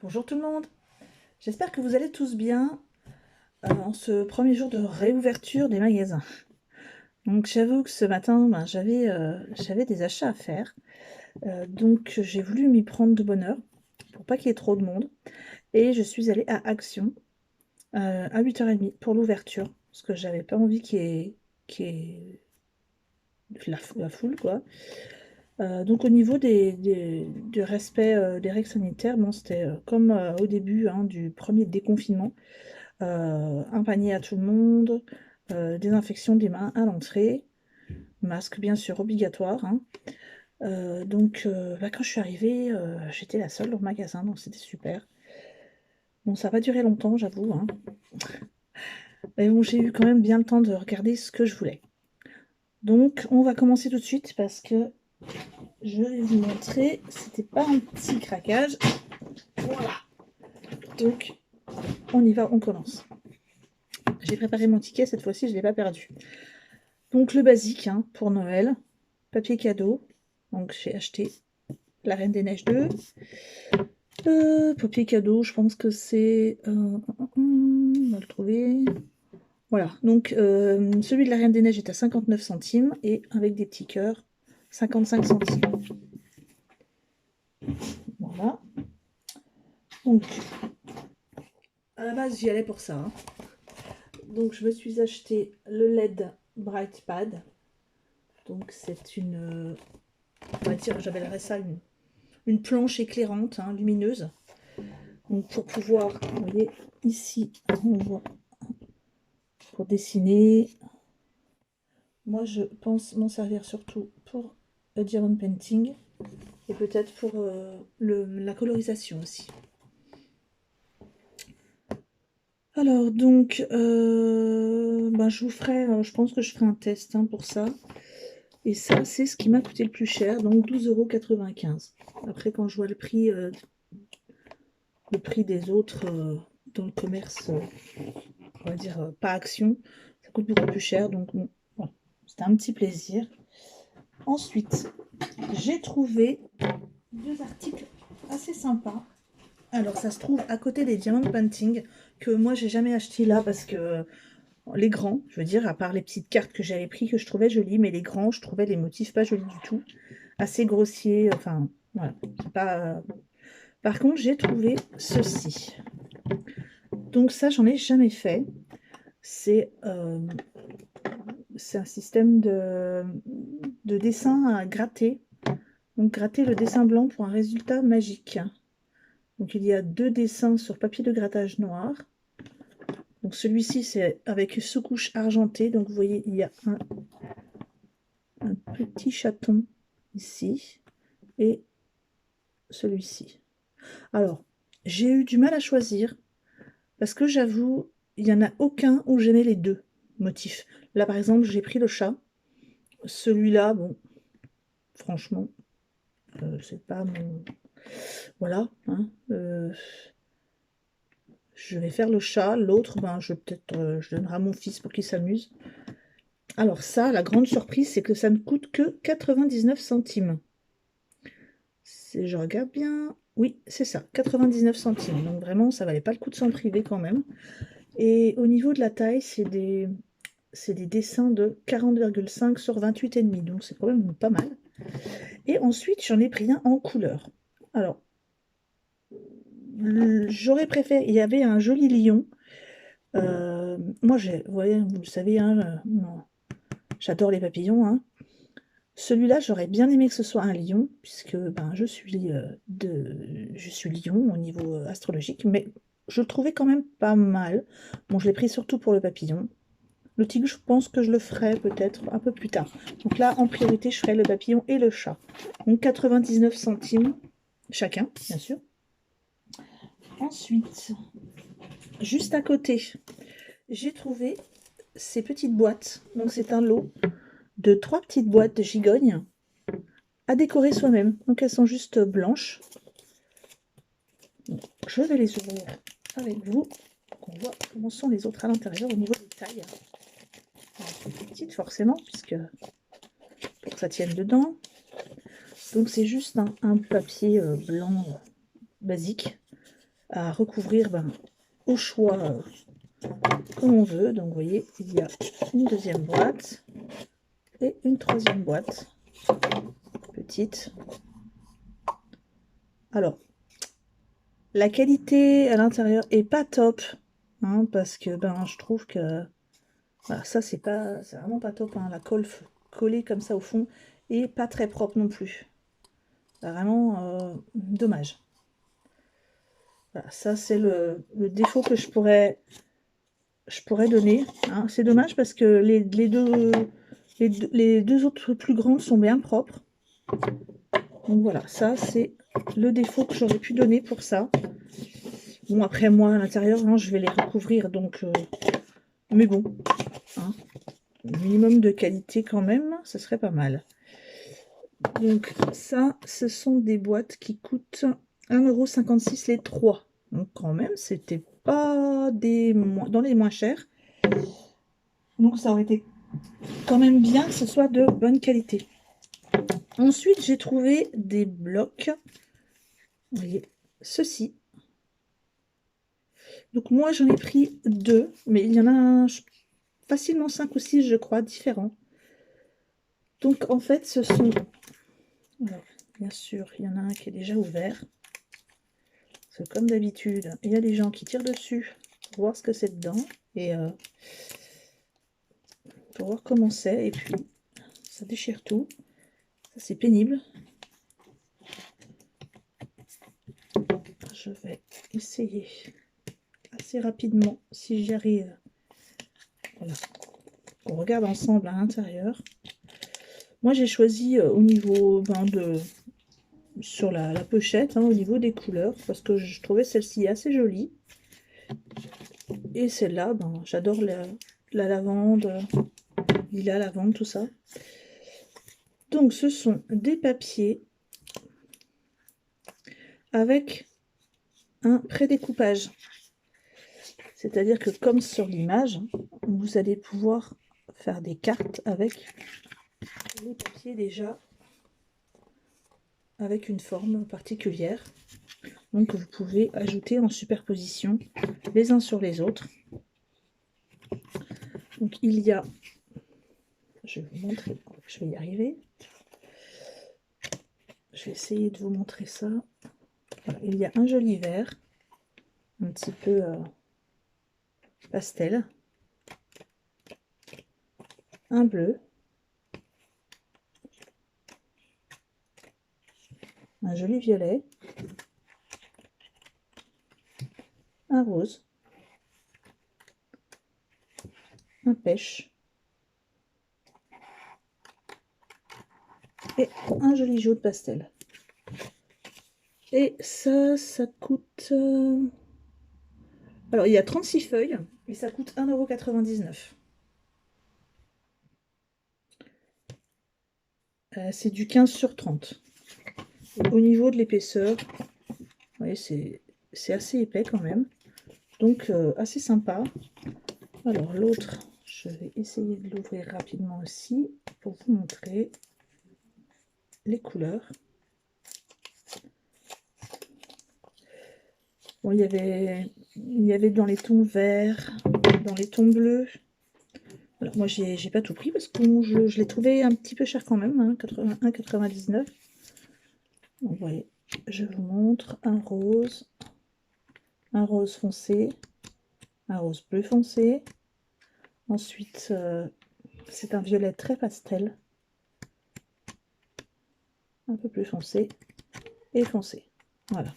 Bonjour tout le monde, j'espère que vous allez tous bien en ce premier jour de réouverture des magasins. Donc j'avoue que ce matin, j'avais des achats à faire, donc j'ai voulu m'y prendre de bonne heure pour pas qu'il y ait trop de monde. Et je suis allée à Action à 8h30 pour l'ouverture, parce que j'avais pas envie qu'il y ait la foule, quoi. Donc au niveau du respect des règles sanitaires, bon, c'était comme au début hein, du premier déconfinement. Un panier à tout le monde, désinfection des mains à l'entrée, masque bien sûr obligatoire, hein. Quand je suis arrivée, j'étais la seule dans le magasin, donc c'était super. Bon, ça n'a pas duré longtemps, j'avoue, hein. Mais bon, j'ai eu quand même bien le temps de regarder ce que je voulais. Donc, on va commencer tout de suite parce que je vais vous montrer, c'était pas un petit craquage. Voilà. Donc, on y va, on commence. J'ai préparé mon ticket, cette fois-ci, je ne l'ai pas perdu. Donc, le basique hein, pour Noël, papier cadeau. Donc, j'ai acheté La Reine des Neiges 2. Papier cadeau, je pense que c'est... on va le trouver. Voilà, donc celui de La Reine des Neiges est à 59 centimes et avec des petits cœurs, 55 centimes. Voilà. Donc, à la base, j'y allais pour ça. Hein. Donc, je me suis acheté le LED Bright Pad. Donc, c'est une... on va dire, j'appellerais ça une planche éclairante, hein, lumineuse. Donc, pour pouvoir, vous voyez, ici, on voit, pour dessiner. Moi, je pense m'en servir surtout pour le diamond painting et peut-être pour la colorisation aussi. Alors, donc, je vous ferai, je pense que je ferai un test hein, pour ça. Et ça, c'est ce qui m'a coûté le plus cher, donc 12,95 €. Après, quand je vois le prix des autres dans le commerce, on va dire pas Action, ça coûte beaucoup plus cher. Donc, bon, voilà. C'était un petit plaisir. Ensuite, j'ai trouvé deux articles assez sympas. Alors, ça se trouve à côté des Diamond Painting, que moi, j'ai jamais acheté là parce que les grands, je veux dire, à part les petites cartes que j'avais pris que je trouvais jolies, mais les grands, je trouvais les motifs pas jolis du tout. Assez grossiers, enfin, voilà. Pas... Par contre, j'ai trouvé ceci. Donc ça, j'en ai jamais fait. C'est un système de dessin à gratter. Donc gratter le dessin blanc pour un résultat magique. Donc il y a deux dessins sur papier de grattage noir. Donc celui-ci c'est avec sous-couche argentée. Donc vous voyez il y a un petit chaton ici et celui-ci. Alors j'ai eu du mal à choisir parce que j'avoue il n'y en a aucun où j'aimais les deux motifs. Là par exemple j'ai pris le chat. Celui-là bon franchement c'est pas mon... Voilà. Hein, je vais faire le chat, l'autre, je donnerai à mon fils pour qu'il s'amuse. Alors ça, la grande surprise, c'est que ça ne coûte que 99 centimes. Je regarde bien, oui, c'est ça, 99 centimes. Donc vraiment, ça valait pas le coup de s'en priver quand même. Et au niveau de la taille, c'est des dessins de 40,5 sur 28,5, donc c'est quand même pas mal. Et ensuite, j'en ai pris un en couleur. Alors, j'aurais préféré, il y avait un joli lion. Moi, vous voyez, vous le savez, hein, j'adore les papillons. Hein. Celui-là, j'aurais bien aimé que ce soit un lion, puisque je suis lion au niveau astrologique, mais je le trouvais quand même pas mal. Bon, je l'ai pris surtout pour le papillon. Le tigre, je pense que je le ferai peut-être un peu plus tard. Donc là, en priorité, je ferai le papillon et le chat. Donc 99 centimes chacun, bien sûr. Ensuite, juste à côté, j'ai trouvé ces petites boîtes. Donc c'est un lot de 3 petites boîtes de gigognes à décorer soi-même. Donc elles sont juste blanches. Je vais les ouvrir avec vous. On voit comment sont les autres à l'intérieur au niveau des tailles. C'est plus petite forcément, puisque pour que ça tienne dedans. Donc c'est juste un papier blanc basique. à recouvrir au choix comme on veut. Donc vous voyez, il y a une deuxième boîte et une troisième boîte petite. Alors, la qualité à l'intérieur est pas top, hein, parce que je trouve que voilà, ça c'est vraiment pas top, hein, la colle collée comme ça au fond et pas très propre non plus. Vraiment dommage. Voilà, ça c'est le défaut que je pourrais donner, hein. C'est dommage parce que les deux autres plus grandes sont bien propres. Donc voilà, ça c'est le défaut que j'aurais pu donner pour ça. Bon, après moi à l'intérieur, hein, je vais les recouvrir, donc mais bon, hein, minimum de qualité quand même, ce serait pas mal. Donc ça, ce sont des boîtes qui coûtent 1,56 € les 3. Donc quand même, c'était pas dans les moins chers. Donc ça aurait été quand même bien que ce soit de bonne qualité. Ensuite, j'ai trouvé des blocs. Vous voyez, ceci. Donc moi, j'en ai pris 2, mais il y en a facilement 5 ou 6, je crois, différents. Donc en fait, ce sont... Alors, bien sûr, il y en a un qui est déjà ouvert. Parce que comme d'habitude, il y a des gens qui tirent dessus pour voir ce que c'est dedans. Et pour voir comment c'est. Et puis, ça déchire tout. Ça, c'est pénible. Je vais essayer assez rapidement, si j'y arrive. Voilà. On regarde ensemble à l'intérieur. Moi, j'ai choisi au niveau sur la pochette, hein, au niveau des couleurs, parce que je trouvais celle-ci assez jolie. Et celle-là, j'adore la lavande, lilas, lavande, tout ça. Donc, ce sont des papiers avec un prédécoupage. C'est-à-dire que comme sur l'image, vous allez pouvoir faire des cartes avec les papiers déjà avec une forme particulière. Donc vous pouvez ajouter en superposition les uns sur les autres. Donc il y a, je vais vous montrer, je vais y arriver. Je vais essayer de vous montrer ça. Voilà, il y a un joli vert, un petit peu pastel, un bleu, un joli violet, un rose, un pêche et un joli jaune pastel. Et ça coûte... Alors, il y a 36 feuilles et ça coûte 1,99 €. C'est du 15 sur 30. Au niveau de l'épaisseur, vous voyez, c'est assez épais quand même. Donc, assez sympa. Alors, l'autre, je vais essayer de l'ouvrir rapidement aussi pour vous montrer les couleurs. Bon, il y avait dans les tons verts, dans les tons bleus. Alors, moi, j'ai pas tout pris parce que je l'ai trouvé un petit peu cher quand même, hein, 81,99 €. Donc, vous voyez, je vous montre un rose foncé, un rose bleu foncé. Ensuite, c'est un violet très pastel, un peu plus foncé et foncé. Voilà.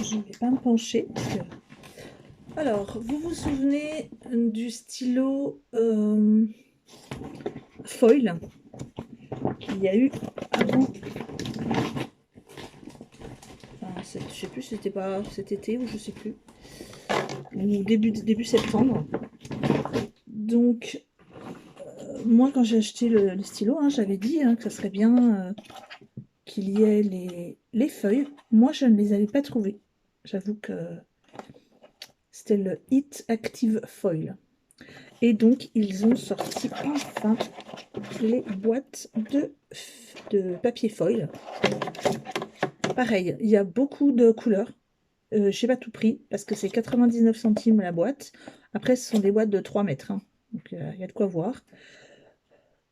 Je ne vais pas me pencher. Alors, vous vous souvenez du stylo foil qu'il y a eu avant? Enfin, je sais plus si c'était pas cet été ou je sais plus. Ou début septembre. Donc, moi, quand j'ai acheté le stylo, hein, j'avais dit que ça serait bien qu'il y ait les feuilles. Moi, je ne les avais pas trouvées. J'avoue que c'était le Hit Active Foil. Et donc, ils ont sorti enfin les boîtes de papier foil. Pareil, il y a beaucoup de couleurs. Je n'ai pas tout pris parce que c'est 99 centimes la boîte. Après, ce sont des boîtes de 3 mètres, hein. Donc il y a de quoi voir.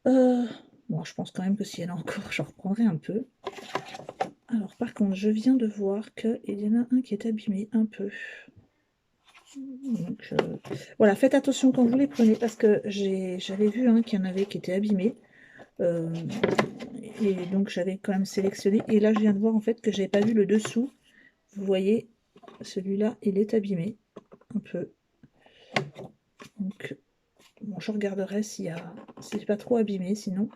Bon, je pense quand même que s'il y en a encore, j'en reprendrai un peu. Alors par contre, je viens de voir qu'il y en a un qui est abîmé un peu. Donc voilà, faites attention quand vous les prenez parce que j'avais vu qu'il y en avait qui étaient abîmés. Et donc j'avais quand même sélectionné. Et là, je viens de voir en fait que j'avais pas vu le dessous. Vous voyez, celui-là, il est abîmé un peu. Donc, bon, je regarderai s'il n'est pas trop abîmé, sinon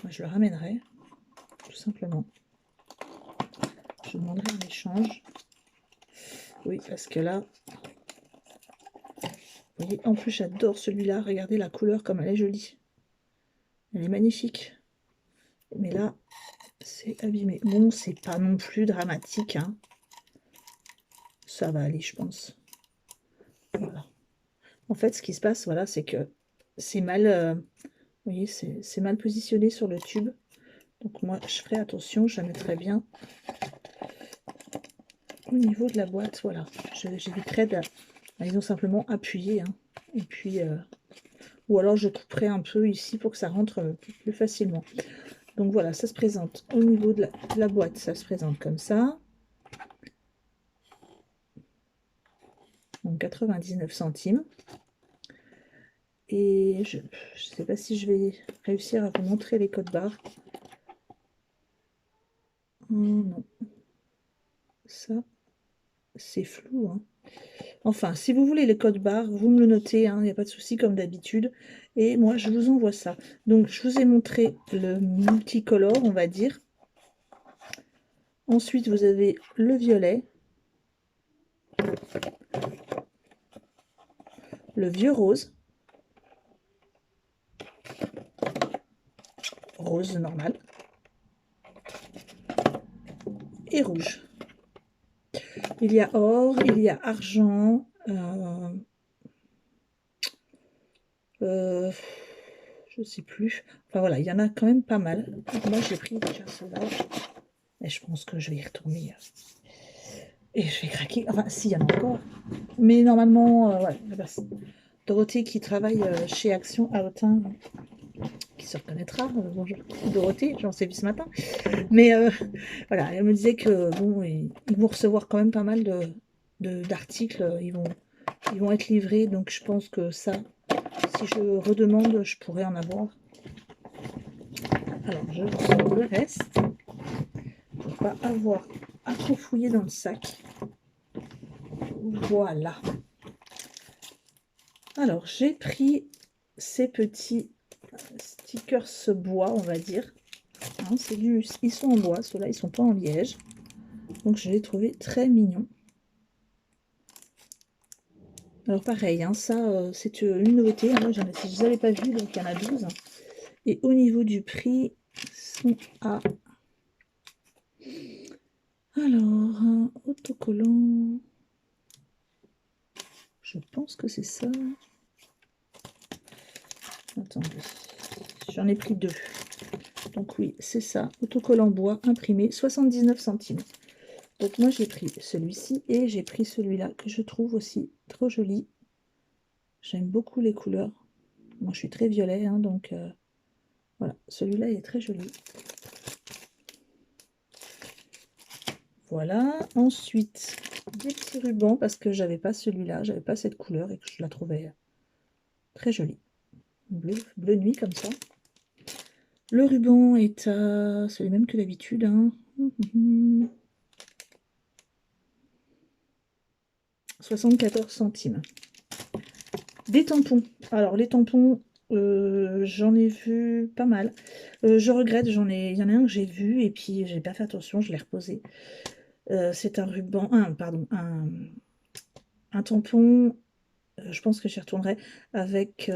je le ramènerai, tout simplement. Je demanderai un échange. Oui, parce que là, vous voyez, en plus j'adore celui-là. Regardez la couleur comme elle est jolie. Elle est magnifique. Mais là, c'est abîmé. Bon, c'est pas non plus dramatique, hein. Ça va aller, je pense. Voilà. En fait, ce qui se passe, voilà, c'est que c'est mal, vous voyez, c'est mal positionné sur le tube. Donc moi, je ferai attention, je la mettrai bien au niveau de la boîte. Voilà, j'éviterai de, ils ont simplement appuyé, hein. Et puis, ou alors je couperai un peu ici pour que ça rentre plus facilement. Donc voilà, ça se présente au niveau de la boîte, ça se présente comme ça. Donc 99 centimes. Et je ne sais pas si je vais réussir à vous montrer les codes barres. Non, ça, c'est flou, hein. Enfin, si vous voulez les codes barres, vous me le notez, il n'y a pas de souci comme d'habitude. Et moi, je vous envoie ça. Donc, je vous ai montré le multicolore, on va dire. Ensuite, vous avez le violet, le vieux rose, rose normal, et rouge. Il y a or, il y a argent, je sais plus. Enfin voilà, il y en a quand même pas mal. Moi, j'ai pris déjà cela. Et je pense que je vais y retourner. Et je vais craquer. Enfin, s'il y en a encore. Mais normalement, ouais, Dorothée qui travaille chez Action à Autun, qui se reconnaîtra. Bonjour Dorothée, j'en sais vu ce matin. Mais voilà, elle me disait que bon, ils vont recevoir quand même pas mal d'articles. Ils vont être livrés. Donc je pense que ça, si je redemande, je pourrais en avoir. Alors, je vous sors le reste pour pas avoir à trop fouiller dans le sac. Voilà. Alors, j'ai pris ces petits stickers bois, on va dire. Hein, ils sont en bois, ceux-là, ils sont pas en liège. Donc, je les ai trouvés très mignons. Alors, pareil, hein, ça, c'est une nouveauté. Moi, je ne les avais pas vus, donc il y en a 12. Et au niveau du prix, ils sont à... Alors, un autocollant... Je pense que c'est ça. Attendez, j'en ai pris 2. Donc oui, c'est ça, autocollant bois imprimé, 79 centimes. Donc moi j'ai pris celui-ci et j'ai pris celui-là que je trouve aussi trop joli. J'aime beaucoup les couleurs. Moi je suis très violet, hein, donc voilà, celui-là est très joli. Voilà, ensuite des petits rubans parce que j'avais pas celui-là, j'avais pas cette couleur et que je la trouvais très jolie. Bleu nuit comme ça. Le ruban est à... c'est le même que d'habitude, hein. 74 centimes. Des tampons. Alors les tampons, j'en ai vu pas mal. Je regrette, il y en a un que j'ai vu et puis j'ai pas fait attention, je l'ai reposé. C'est un ruban, pardon, un tampon. Je pense que j'y retournerai avec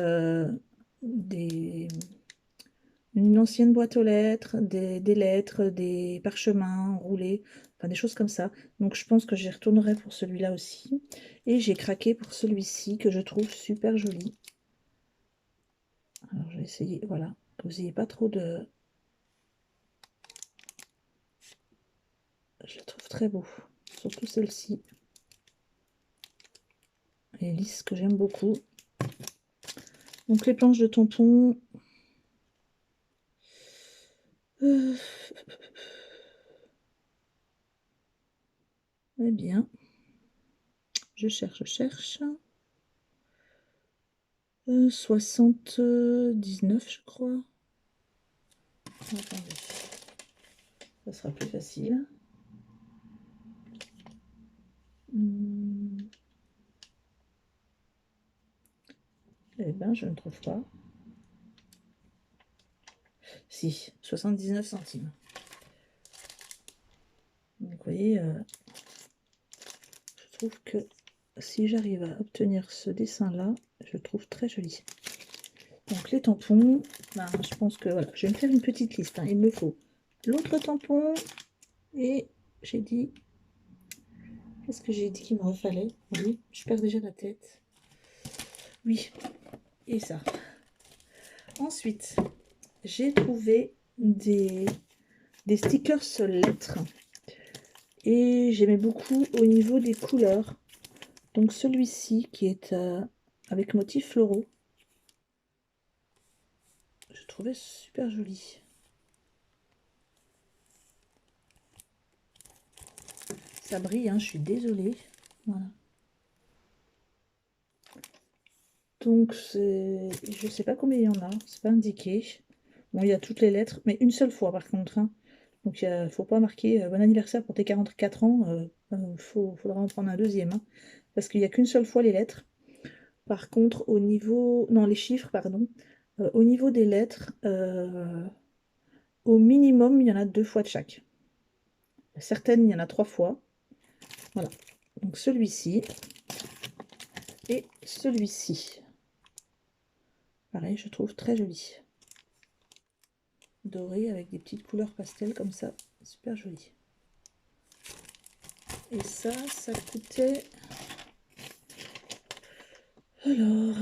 une ancienne boîte aux lettres, des lettres, des parchemins roulés, enfin des choses comme ça. Donc je pense que j'y retournerai pour celui-là aussi. Et j'ai craqué pour celui-ci que je trouve super joli. Alors je vais essayer, voilà, que vous n'ayez pas trop de... Je la trouve très beau. Surtout celle-ci. Elle est lisse, que j'aime beaucoup. Donc les planches de tampons. Eh bien, je cherche. 79, je crois. Attendez, ça sera plus facile. Eh ben, je ne trouve pas. Si, 79 centimes. Donc, vous voyez, je trouve que si j'arrive à obtenir ce dessin-là, je le trouve très joli. Donc, les tampons, ben, je pense que voilà, je vais me faire une petite liste. Hein. Il me faut l'autre tampon et j'ai dit... Qu'est-ce que j'ai dit qu'il me fallait? Oui, je perds déjà la tête. Oui, et ça. Ensuite, j'ai trouvé des stickers lettres. Et j'aimais beaucoup au niveau des couleurs. Donc celui-ci qui est avec motifs floraux. Je trouvais super joli. Ça brille, hein, je suis désolée. Voilà. Donc je sais pas combien il y en a, c'est pas indiqué. Bon, il y a toutes les lettres, mais une seule fois par contre. Hein. Donc il ne faut pas marquer bon anniversaire pour tes 44 ans. Faudra en prendre un deuxième. Hein, parce qu'il n'y a qu'une seule fois les lettres. Par contre, au niveau... Non, les chiffres, pardon. Au niveau des lettres, au minimum, il y en a 2 fois de chaque. Certaines, il y en a 3 fois. Voilà. Donc celui-ci et celui-ci. Pareil, je trouve très joli. Doré avec des petites couleurs pastel comme ça. Super joli. Et ça coûtait... Alors...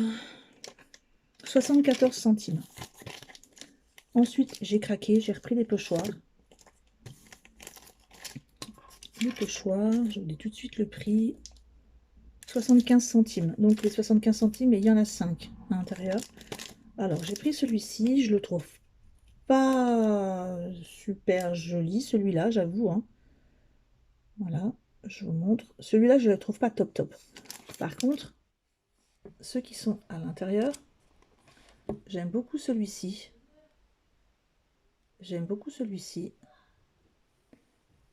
74 centimes. Ensuite, j'ai craqué, j'ai repris les pochoirs. Les pochoirs, je vous dis tout de suite le prix. 75 centimes. Donc les 75 centimes, et il y en a 5 à l'intérieur. Alors, j'ai pris celui-ci, je le trouve pas super joli, celui-là, j'avoue. Hein. Voilà, je vous montre. Celui-là, je le trouve pas top. Par contre, ceux qui sont à l'intérieur, j'aime beaucoup celui-ci. J'aime beaucoup celui-ci.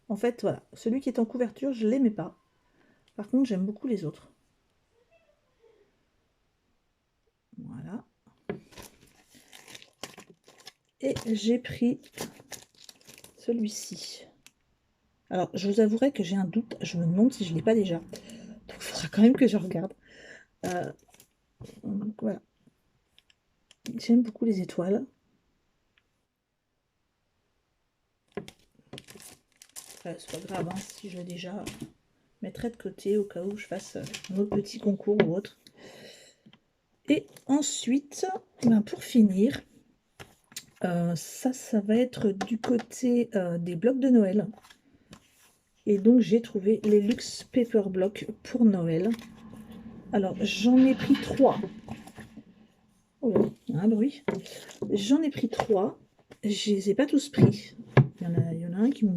En fait, voilà, celui qui est en couverture, je l'aimais pas. Par contre, j'aime beaucoup les autres. Voilà. Et j'ai pris celui-ci. Alors, je vous avouerai que j'ai un doute. Je me demande si je ne l'ai pas déjà. Donc, il faudra quand même que je regarde. Donc, voilà. J'aime beaucoup les étoiles. Enfin, c'est pas grave, hein, si je l'ai déjà, mettrai de côté au cas où je fasse un autre petit concours ou autre. Et ensuite, ben, pour finir, ça va être du côté des blocs de Noël. Et donc, j'ai trouvé les Luxe Paper Blocks pour Noël. Alors, j'en ai pris 3. Oh là, il y a un bruit. J'en ai pris 3. Je les ai pas tous pris. Il y en a un qui me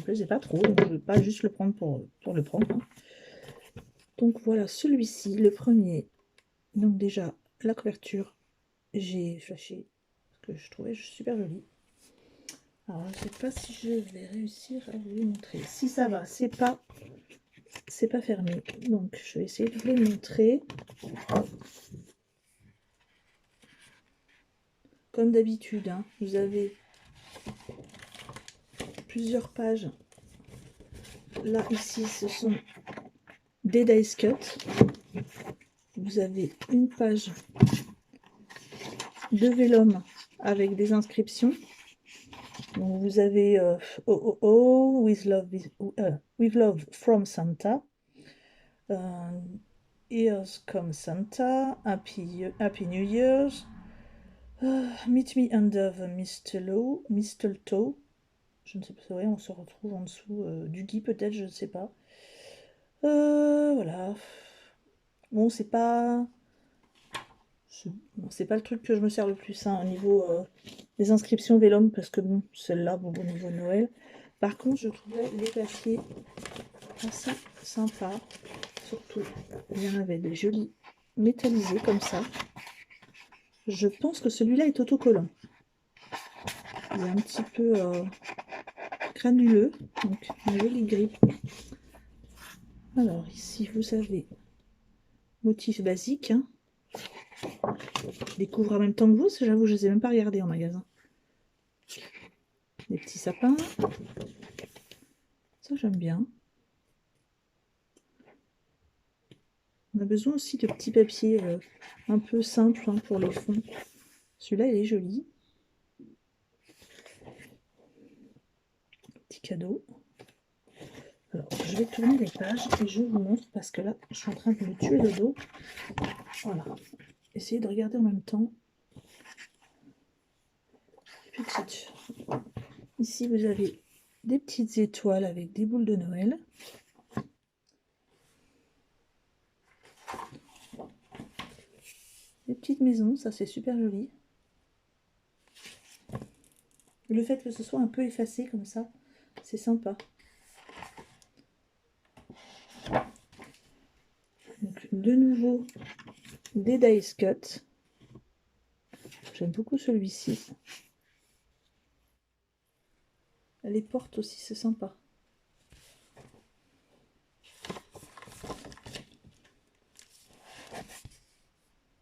plaisait pas trop. Donc, je ne vais pas juste le prendre pour le prendre. Hein. Donc, voilà, celui-ci, le premier. Donc, déjà, la couverture, j'ai flashé. Parce que je trouvais super joli. Alors, je ne sais pas si je vais réussir à vous les montrer. Si ça va, c'est pas fermé. Donc, je vais essayer de vous les montrer. Comme d'habitude, hein, vous avez plusieurs pages. Là, ici, ce sont des dice cut. Vous avez une page de vélum avec des inscriptions. Donc, vous avez oh, oh, oh, with love from Santa. Here's come Santa. Happy New Year's. Meet me under the mistletoe. Je ne sais pas, ouais, on se retrouve en dessous du gui peut-être, je ne sais pas. Voilà. Bon, c'est pas... Bon, c'est pas le truc que je me sers le plus hein, au niveau des inscriptions Vellum, parce que bon, celle-là, bon, au niveau de Noël. Par contre, je trouvais les papiers assez sympas. Surtout, il y en avait des jolis métallisés comme ça. Je pense que celui-là est autocollant. Il est un petit peu granuleux, donc une jolie grippe. Alors ici, vous avez motif basique. Hein. Je découvre en même temps que vous, j'avoue, je ne les ai même pas regardés en magasin. Des petits sapins. Ça, j'aime bien. On a besoin aussi de petits papiers un peu simples hein, pour les fonds. Celui-là, il est joli. Petit cadeau. Alors, je vais tourner les pages et je vous montre parce que là, je suis en train de me tuer le dos. Voilà. Essayez de regarder en même temps. Petite. Ici, vous avez des petites étoiles avec des boules de Noël. Des petites maisons, ça c'est super joli. Le fait que ce soit un peu effacé comme ça, c'est sympa. Donc, de nouveau, des dice cut. J'aime beaucoup celui-ci. Les portes aussi, c'est sympa.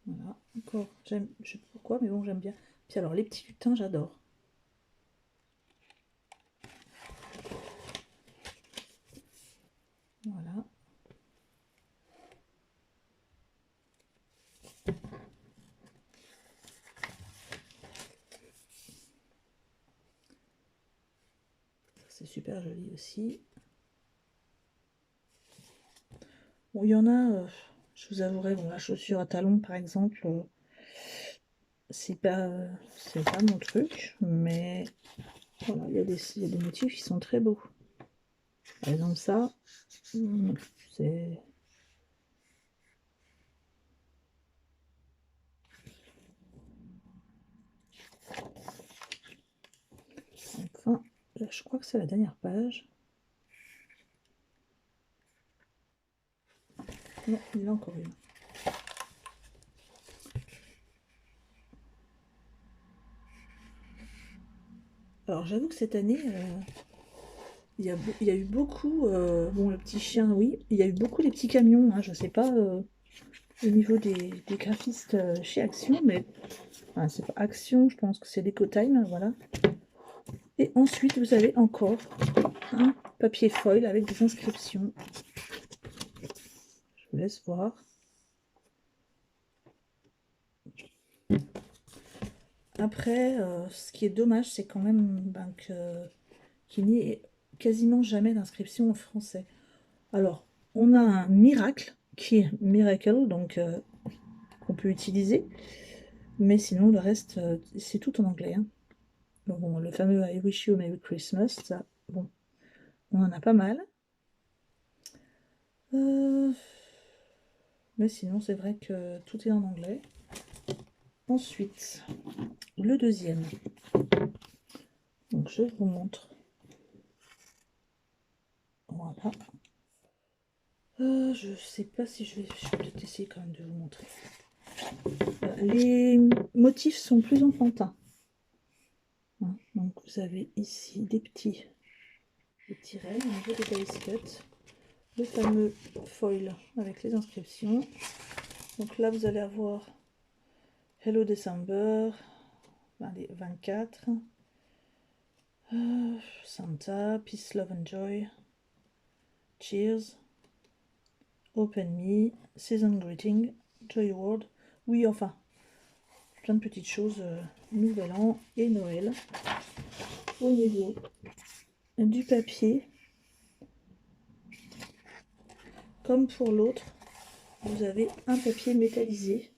Voilà, encore, j'aime, je sais pas pourquoi, mais bon, j'aime bien. Puis alors, les petits lutins, j'adore. Voilà. C'est super joli aussi. Bon, il y en a, je vous avouerai, bon, la chaussure à talons, par exemple, c'est pas mon truc, mais voilà, il y a des motifs qui sont très beaux. Par exemple, ça, c'est... Enfin, là, je crois que c'est la dernière page. Non, il y en a encore une. Alors, j'avoue que cette année, il y a eu beaucoup... bon, le petit chien, oui. Il y a eu beaucoup les petits camions. Hein, je sais pas au niveau des graphistes chez Action, mais... Enfin, c'est pas Action, je pense que c'est DecoTime, voilà. Et ensuite, vous avez encore un papier foil avec des inscriptions. Je vous laisse voir. Après, ce qui est dommage, c'est quand même ben, qu'il n'y ait quasiment jamais d'inscription en français. Alors, on a un miracle, qui est Miracle, donc qu'on peut utiliser. Mais sinon, le reste, c'est tout en anglais. Hein. Donc, bon, le fameux I wish you a Merry Christmas, ça, bon, on en a pas mal. Mais sinon, c'est vrai que tout est en anglais. Ensuite, le deuxième. Donc, je vous montre. Voilà. Je sais pas si je vais peut-être essayer quand même de vous montrer. Les motifs sont plus enfantins. Hein, donc, vous avez ici des petits raies au niveau des dice cut. Le fameux foil avec les inscriptions. Donc là, vous allez avoir Hello December, les 24. Santa, Peace, Love and Joy, Cheers, Open Me, Season Greeting, Joy World. Oui, enfin, plein de petites choses, Nouvel An et Noël. Au niveau du papier, comme pour l'autre, vous avez un papier métallisé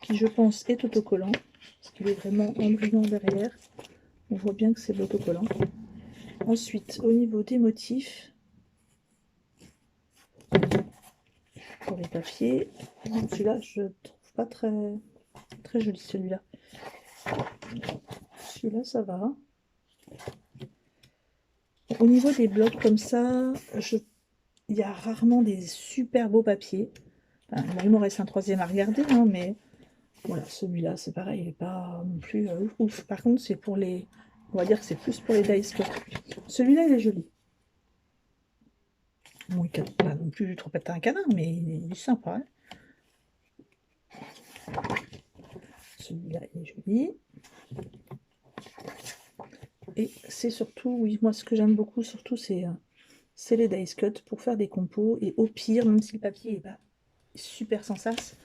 qui, je pense, est autocollant, parce qu'il est vraiment embrayant derrière. voit bien que c'est de l'autocollant. Ensuite, au niveau des motifs, pour les papiers, celui-là, je trouve pas très joli, celui-là. Celui-là, ça va. Au niveau des blocs comme ça, il y a rarement des super beaux papiers. Enfin, il me reste un troisième à regarder, hein, mais voilà, celui-là, c'est pareil, il n'est pas non plus ouf. Par contre, c'est pour les... On va dire que c'est plus pour les dice cut. Celui-là, il est joli. Bon, il ne pas non plus trop péter un canard, mais il est sympa. Hein. Celui-là, il est joli. Et c'est surtout, oui, moi, ce que j'aime beaucoup, surtout, c'est les dice cut pour faire des compos. Et au pire, même si le papier n'est pas super sans sas,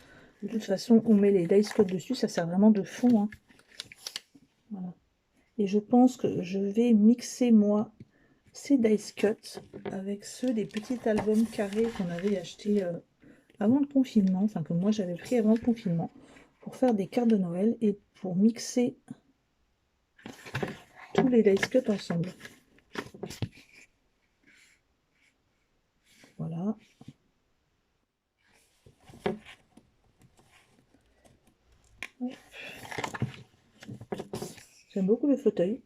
de toute façon, on met les dice cut dessus, ça sert vraiment de fond. Hein. Voilà. Et je pense que je vais mixer, moi, ces dice cut avec ceux des petits albums carrés qu'on avait achetés avant le confinement, enfin que moi j'avais pris avant le confinement, pour faire des cartes de Noël et pour mixer tous les dice cut ensemble. Voilà. J'aime beaucoup le fauteuil.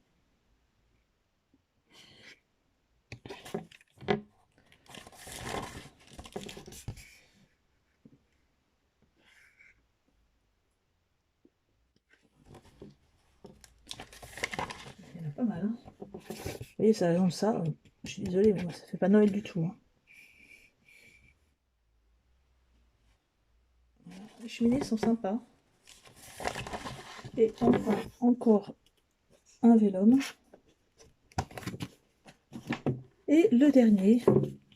Il y en a pas mal. Hein. Vous voyez, ça annonce ça. Je suis désolée, mais moi, ça fait pas Noël du tout. Hein. Les cheminées sont sympas. Et enfin, encore un vélum. Et le dernier,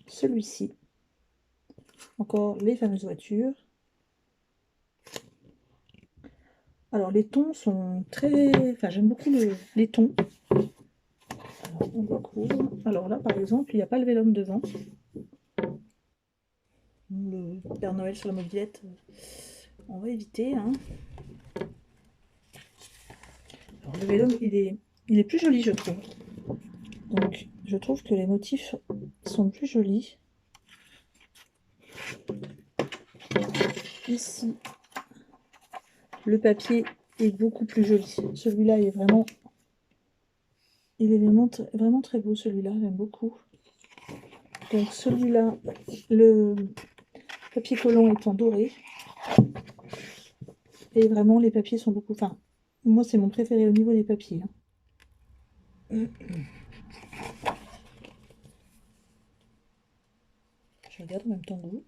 celui-ci. Encore les fameuses voitures. Alors les tons sont très... Enfin j'aime beaucoup les tons. Alors on découvre. Alors là par exemple, il n'y a pas le vélum devant. Le Père Noël sur la mobilette, on va éviter. Hein. Alors, le vélum, il est plus joli je trouve. Donc je trouve que les motifs sont plus jolis. Ici, le papier est beaucoup plus joli. Celui-là est vraiment... Il est vraiment très beau celui-là, j'aime beaucoup. Donc celui-là, le papier collant est en doré. Et vraiment, les papiers sont beaucoup... Enfin, moi, c'est mon préféré au niveau des papiers. Hein. Je regarde en même temps que vous.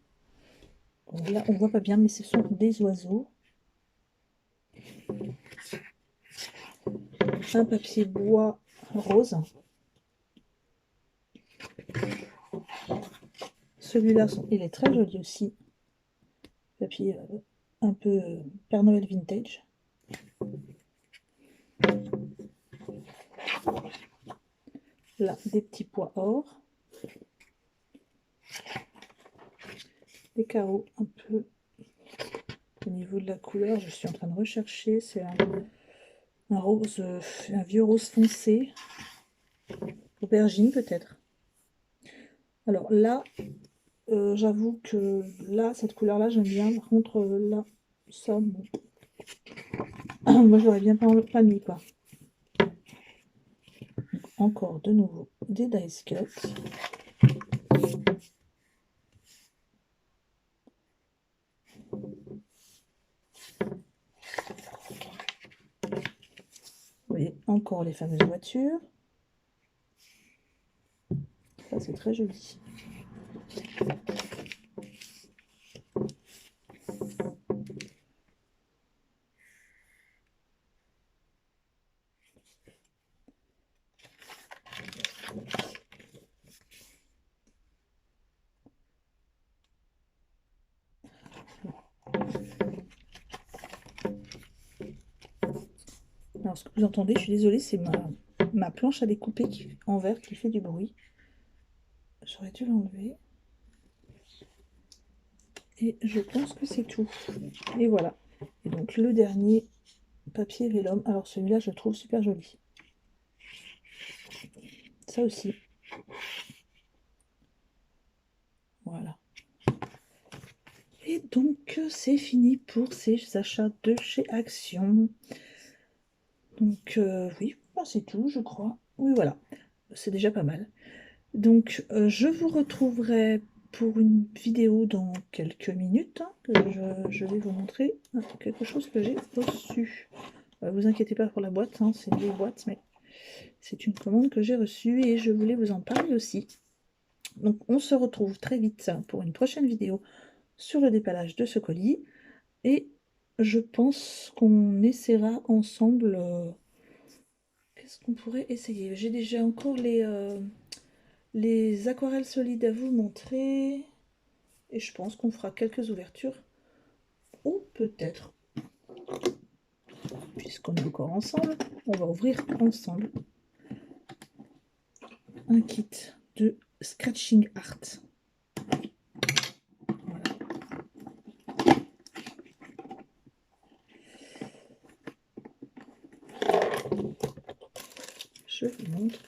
Bon, là, on voit pas bien, mais ce sont des oiseaux. Un papier bois rose. Celui-là, il est très joli aussi. Papier un peu Père Noël vintage. Là, des petits pois or. Des carreaux un peu au niveau de la couleur. Je suis en train de rechercher. C'est un rose, un vieux rose foncé. Aubergine peut-être. Alors là, j'avoue que là, cette couleur-là, j'aime bien. Par contre, là, ça, bon. Moi, j'aurais bien pas mis, quoi. Encore, de nouveau, des dice cut. Vous voyez, encore les fameuses voitures. Ça, c'est très joli. Alors, ce que vous entendez, je suis désolée, c'est ma planche à découper en verre qui fait du bruit. J'aurais dû l'enlever. Et je pense que c'est tout. Et voilà. Et donc, le dernier papier vélum. Alors, celui-là, je le trouve super joli. ça aussi. Voilà. Et donc, c'est fini pour ces achats de chez Action. Donc, oui, c'est tout, je crois. Oui, voilà. C'est déjà pas mal. Donc, je vous retrouverai pour une vidéo dans quelques minutes, hein, que je vais vous montrer quelque chose que j'ai reçu. Vous inquiétez pas pour la boîte, hein, c'est une vieille boîte, mais c'est une commande que j'ai reçue et je voulais vous en parler aussi. Donc, on se retrouve très vite pour une prochaine vidéo sur le déballage de ce colis. Et je pense qu'on essaiera ensemble... qu'est-ce qu'on pourrait essayer? J'ai déjà encore les aquarelles solides à vous montrer. Et je pense qu'on fera quelques ouvertures. Ou peut-être, puisqu'on est encore ensemble, on va ouvrir ensemble un kit de Scratching Art. Voilà. Je vous montre.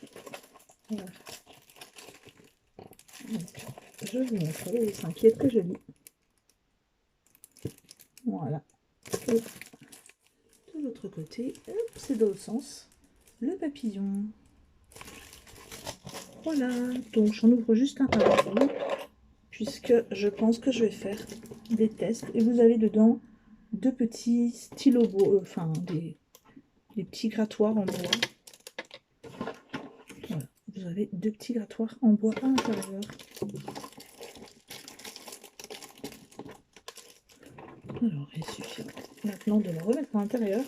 Voilà. Donc, je vous montre les 5 que je lis. Voilà. Et de l'autre côté, c'est dans l'autre sens, le papillon. Voilà, donc j'en ouvre juste un avec vous, puisque je pense que je vais faire des tests. Et vous avez dedans deux petits stylos, enfin des petits grattoirs en bois. Voilà, vous avez deux petits grattoirs en bois à l'intérieur. Alors, il suffit maintenant de le remettre à l'intérieur.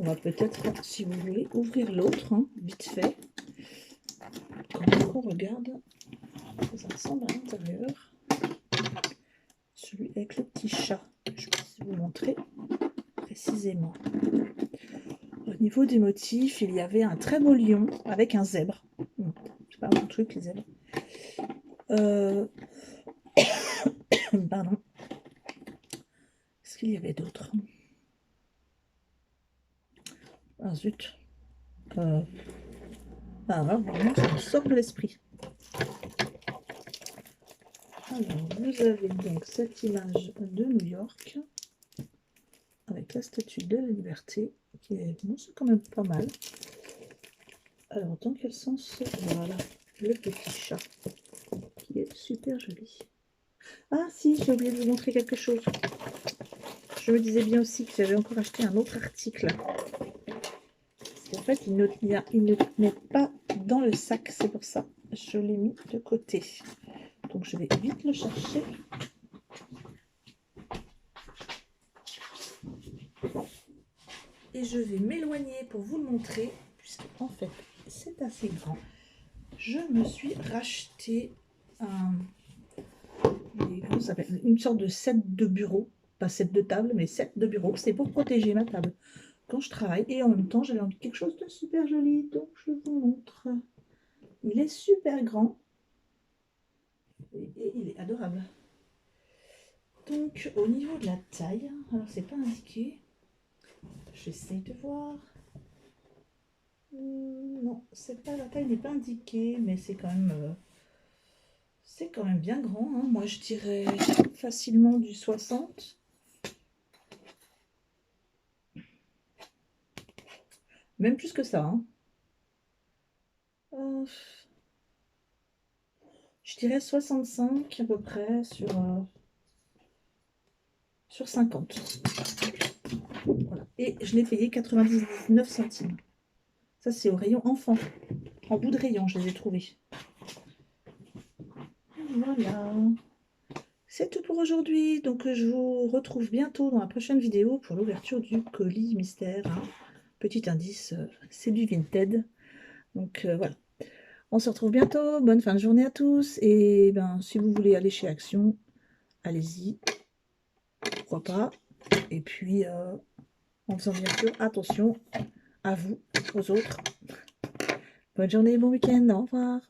On va peut-être, si vous voulez, ouvrir l'autre, hein, vite fait. Quand on regarde, ça ressemble à l'intérieur. Celui avec le petit chat. Je vais vous montrer précisément. Au niveau des motifs, il y avait un très beau lion avec un zèbre. C'est pas mon truc, les zèbres. Pardon. Est-ce qu'il y avait d'autres? Ah zut. Alors, vraiment, ça me sort de l'esprit. Alors, vous avez donc cette image de New York avec la statue de la liberté qui est, bon, c'est quand même pas mal. Alors, dans quel sens? Voilà, le petit chat qui est super joli. Ah si, j'ai oublié de vous montrer quelque chose. Je me disais bien aussi que j'avais encore acheté un autre article. En fait, il ne tenait pas dans le sac, c'est pour ça. Je l'ai mis de côté. Donc, je vais vite le chercher. Et je vais m'éloigner pour vous le montrer, puisque en fait, c'est assez grand. Je me suis racheté une sorte de set de bureau. Pas set de table, mais set de bureau. C'est pour protéger ma table quand je travaille. Et en même temps, j'avais envie de quelque chose de super joli. Donc, je vous montre. Il est super grand. Et il est adorable. Donc, au niveau de la taille, alors c'est pas indiqué. J'essaie de voir. Non, c'est pas, la taille n'est pas indiquée, mais c'est quand même bien grand, hein. Moi, je dirais facilement du 60. Même plus que ça, hein. Je dirais 65 à peu près sur 50. Voilà. Et je l'ai payé 99 centimes. Ça, c'est au rayon enfant. En bout de rayon, je les ai trouvés. Voilà. C'est tout pour aujourd'hui. Donc, je vous retrouve bientôt dans la prochaine vidéo pour l'ouverture du colis mystère, hein. Petit indice, c'est du Vinted. Donc, voilà. On se retrouve bientôt. Bonne fin de journée à tous. Et ben, si vous voulez aller chez Action, allez-y. Pourquoi pas. Et puis, en faisant bien sûr attention à vous, aux autres. Bonne journée, bon week-end. Au revoir.